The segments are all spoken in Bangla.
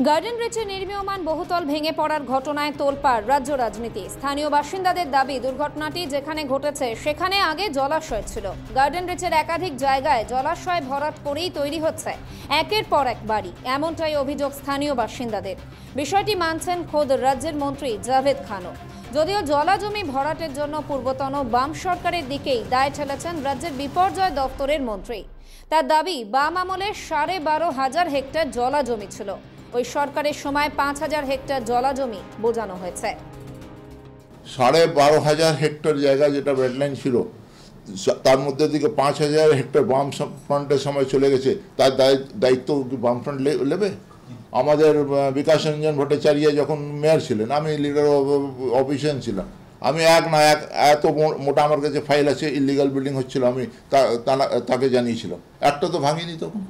গার্ডেন রিচে নির্মীয়মান বহুতল ভেঙে পড়ার ঘটনায় তোলপাড় রাজ্য রাজনীতি। স্থানীয় বাসিন্দাদের দাবি, দুর্ঘটনাটি যেখানে ঘটেছে সেখানে আগে জলাশয় ছিল। গার্ডেন রিচের একাধিক জায়গায় জলাশয় ভরাট করেই তৈরি হচ্ছে একের পর এক বাড়ি, এমনটাই অভিযোগ স্থানীয় বাসিন্দাদের। বিষয়টি মানছেন খোদ রাজ্যের মন্ত্রী জাভেদ খানও। যদিও জলাজমি ভরাটের জন্য পূর্বতন বাম সরকারের দিকেই দায় ঠেলেছেন রাজ্যের বিপর্যয় দপ্তরের মন্ত্রী। তার দাবি, বাম আমলে 12,500 হেক্টর জলাজমি ছিল। ওই সরকারের সময় 5,000 হেক্টর জলাজমি বোঝানো হয়েছে। 12,500 হেক্টর জায়গা যেটা ওয়েটল্যান্ড ছিল, তার মধ্যে দিকে 5,000 হেক্টর বাম ফ্রন্টের সময় চলে গেছে। তার দায়িত্ব বাম ফ্রন্ট নেবে? আমাদের বিকাশ রঞ্জন ভট্টাচার্য যখন মেয়র ছিলেন, আমি লিডার অফিসিয়ান ছিলাম, আমি এত মোটা আমার কাছে ফাইল আছে, ইলিগাল বিল্ডিং হচ্ছিল, আমি তাকে জানিয়েছিলাম, একটা তো ভাঙিনি তখন।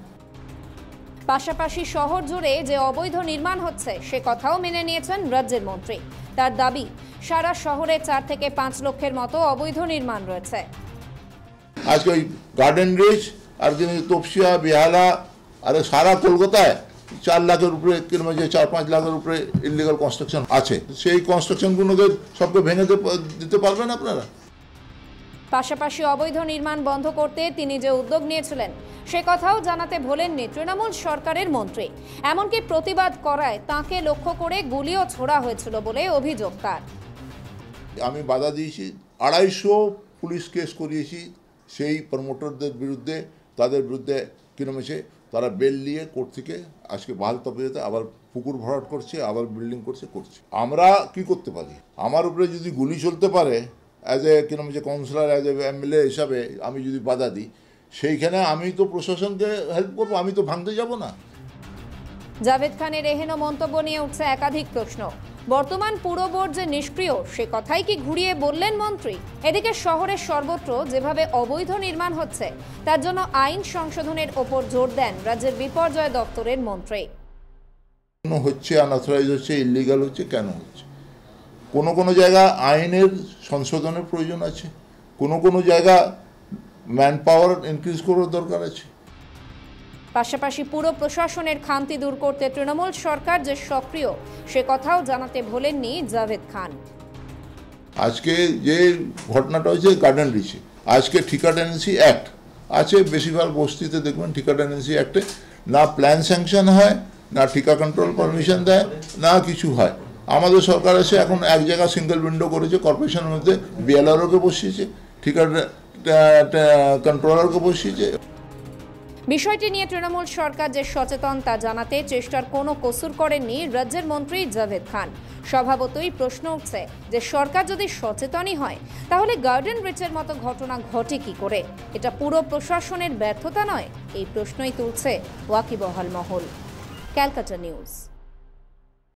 পাশাপাশি শহর জুড়ে যে অবৈধ নির্মাণ হচ্ছে সে কথাও মেনে নিয়েছেন রাজ্যের মন্ত্রী। তার দাবি, সারা শহরে 4 থেকে 5 লক্ষের মতো অবৈধ নির্মাণ রয়েছে। আজকে ওই গার্ডেন রিচ আর তপসিয়া, বেহালা আর সারা কলকাতায় 4 লাখের উপরে, 4-5 লাখের উপরে ইলিগাল কনস্ট্রাকশন আছে। সেই কনস্ট্রাকশনগুলোকে সবকে ভেঙে দিতে পারবেন আপনারা? পাশাপাশি অবৈধ নির্মাণ বন্ধ করতে তিনি যে উদ্যোগ নিয়েছিলেন সে কথাও জানাতে ভোলেননি তৃণমূল সরকারের মন্ত্রী। এমনকি প্রতিবাদ করায় তাকে লক্ষ্য করে গুলিও ছোড়া হয়েছিল বলে অভিযোগ তার। আমি বাধা দিয়েছি, 250 পুলিশ কেস করিয়েছি সেই প্রমোটারদের বিরুদ্ধে। তাদের বিরুদ্ধে কিরমেছে, তারা বেল নিয়ে কোর্ট থেকে আজকে বাহাল তফিয়াতে আবার পুকুর ভরাট করছে, আবার বিল্ডিং করছে। আমরা কি করতে পারি? আমার উপরে যদি গুলি চলতে পারে, as a councillor, as a MLA হিসাবে আমি যদি বাধা দিই, সেইখানে আমি তো প্রশাসনকে হেল্প করবো, আমি তো ভাঙতে যাব না। জাভেদ খানের এহেন মন্তব্য নিয়ে উঠছে একাধিক প্রশ্ন। বর্তমান পুর বোর্ড যে নিষ্ক্রিয় সে কথাই কি ঘুরিয়ে বললেন মন্ত্রী? এদিকে শহরের সর্বত্র যেভাবে অবৈধ নির্মাণ হচ্ছে তার জন্য আইন সংশোধনের ওপর জোর দেন রাজ্যের বিপর্যয় দপ্তরের মন্ত্রী। হচ্ছে আনঅথরাইজ হচ্ছে, ইলিগাল হচ্ছে, কেন হচ্ছে? কোনো জায়গা আইনের সংশোধনের প্রয়োজন আছে, কোনো জায়গা ম্যান পাওয়ার ইনক্রিজ করার দরকার আছে। পাশাপাশি পুরো প্রশাসনের খামতি দূর করতে তৃণমূল সরকার যে সক্রিয় সে কথাও জানাতে ভোলেননি জাভেদ খান। আজকে যে ঘটনাটা হয়েছে গার্ডেন রিচে, আজকে ঠিকা টেনেন্সি অ্যাক্ট আছে, বেশিরভাগ বস্তিতে দেখবেন ঠিকা টেনেন্সি অ্যাক্টে না প্ল্যান স্যাংশন হয়, না ঠিকা কন্ট্রোল পারমিশন দেয়, না কিছু হয়। আমাদের সরকার এসে এখন এক জায়গা সিঙ্গেল উইন্ডো করেছে, কর্পোরেশনের মধ্যে বিএলআরওকে বসিয়েছে, ঠিকা কন্ট্রোলারকে বসিয়েছে। বিষয়টি নিয়ে তৃণমূল সরকার যে সচেতন তা জানাতে চেষ্টার কোনো কসুর করেননি রাজ্যের মন্ত্রী জাভেদ খান। স্বভাবতই প্রশ্ন উঠছে যে সরকার যদি সচেতনই হয় তাহলে গার্ডেন রিচের মতো ঘটনা ঘটে কি করে? এটা পুরো প্রশাসনের ব্যর্থতা নয়? এই প্রশ্নই তুলছে ওয়াকিবহাল মহল। ক্যালকাটা নিউজ।